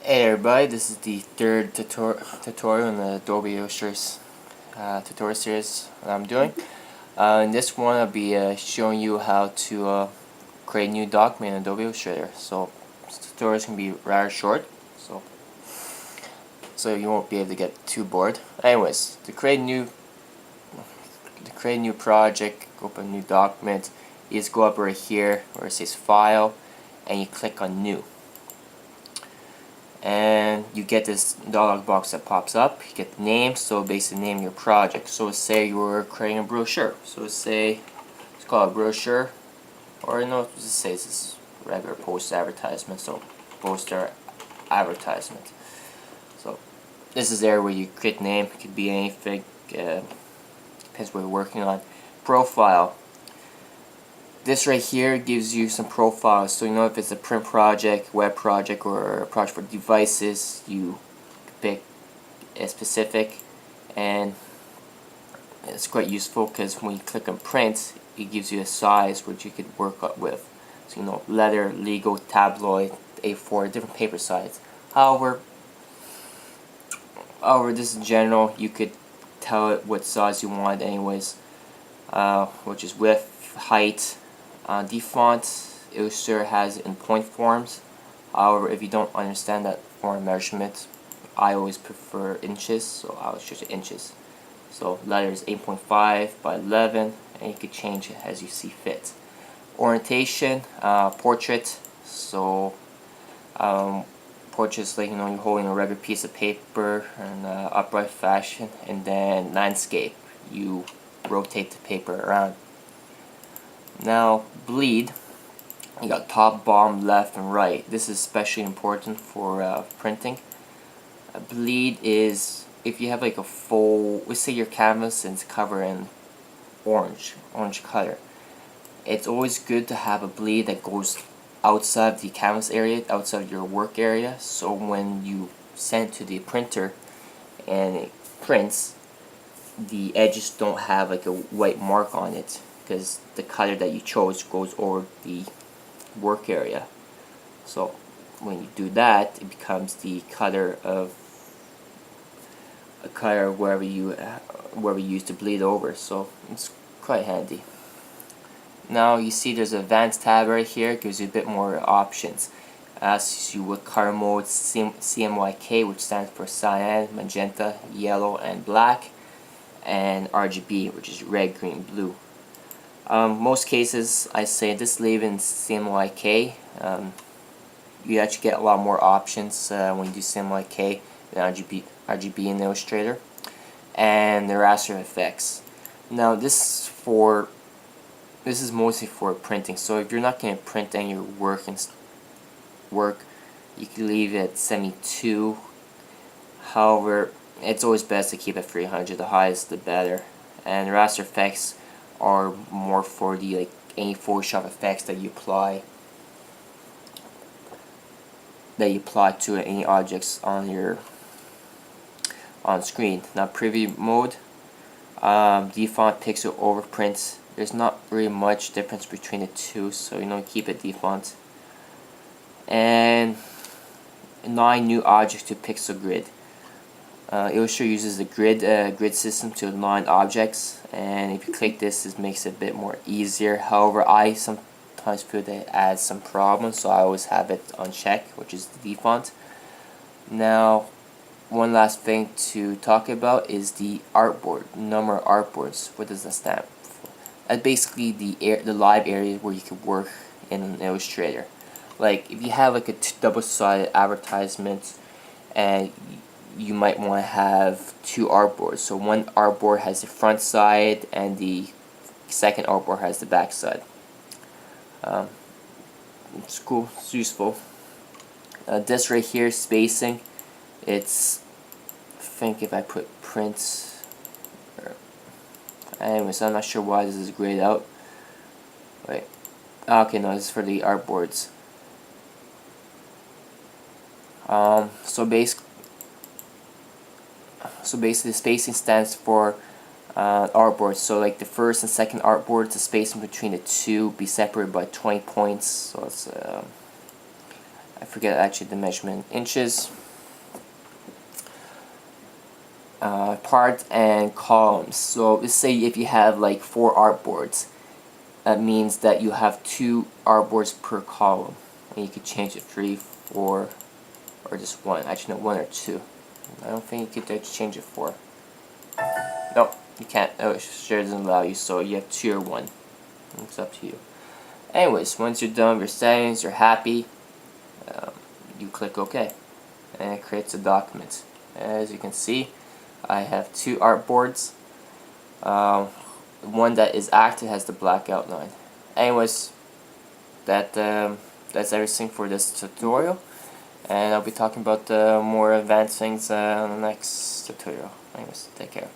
Hey everybody, this is the third tutorial in the Adobe Illustrator tutorial series that I'm doing. In this one I'll be showing you how to create a new document in Adobe Illustrator. So this tutorial is going to be rather short, so you won't be able to get too bored. Anyways, to create a new project, open a new document, you just go up right here where it says File, and you click on New. And you get this dialog box that pops up. You get the name, so basically name your project. So say you were creating a brochure. So let's call it a brochure, or no, just say this is regular poster advertisement. So poster advertisement. So this is there where you create name. It could be anything. Depends what you're working on. Profile. This right here gives you some profiles, so you know if it's a print project, web project, or a project for devices, you pick a specific, and it's quite useful because when you click on print, it gives you a size which you could work up with. So you know, letter, legal, tabloid, A4, different paper size. However, this in general, you could tell it what size you want anyways, which is width, height. The font Illustrator has in point forms. However, if you don't understand that form measurement, I always prefer inches, so I'll choose inches. So letters 8.5 by 11, and you can change it as you see fit. Orientation, portrait. So portraits, like, you know, you're holding a regular piece of paper in an upright fashion, and then landscape, you rotate the paper around. Now, bleed, you got top, bottom, left, and right. This is especially important for printing. Bleed is if you have like a full, let's say your canvas is covered in orange color. It's always good to have a bleed that goes outside the canvas area, outside your work area, so when you send it to the printer and it prints, the edges don't have like a white mark on it, because the color that you chose goes over the work area. So when you do that, it becomes the color of wherever you use to bleed over. So it's quite handy. Now you see there's an advanced tab right here. It gives you a bit more options. Asks you what color mode, CMYK, which stands for cyan, magenta, yellow, and black, and RGB, which is red, green, blue. Most cases, I say just leave in CMYK. You actually get a lot more options when you do CMYK than RGB in Illustrator. And the raster effects. Now this is mostly for printing. So if you're not going to print any of your work, you can leave it at 72. However, it's always best to keep it 300. The highest, the better. And raster effects are more for the any Photoshop effects that you apply to any objects on your screen. Now preview mode, default pixel overprint. There's not really much difference between the two, so keep it default. And 9 new objects to pixel grid. Illustrator uses the grid system to align objects, and if you click this, it makes it a bit more easier. However, I sometimes feel that it adds some problems, so I always have it on check, which is the default. Now, one last thing to talk about is the artboard, number of artboards. What does that stand for? That's basically the live area where you can work in an Illustrator. Like if you have like a double-sided advertisement, and you might want to have 2 artboards. So one artboard has the front side and the second artboard has the back side. It's cool, it's useful. This right here, spacing, it's, I think if I put print, anyways, I'm not sure why this is grayed out. Wait, okay, no, this is for the artboards. So basically spacing stands for artboards. So like the first and second artboards, the spacing between the two be separated by 20 points. So it's I forget actually the measurement inches. Part and columns. So let's say if you have like 4 artboards, that means that you have 2 artboards per column. And you could change it 3, 4, or just 1. Actually, no, 1 or 2. I don't think you could change it 4. No, you can't. Oh, it sure doesn't allow you. So you have 2 or 1. It's up to you. Anyways, once you're done with your settings, you're happy. You click OK, and it creates a document. As you can see, I have 2 artboards. One that is active has the black outline. Anyways, that's everything for this tutorial, and I'll be talking about more advanced things on the next tutorial. Anyways, take care.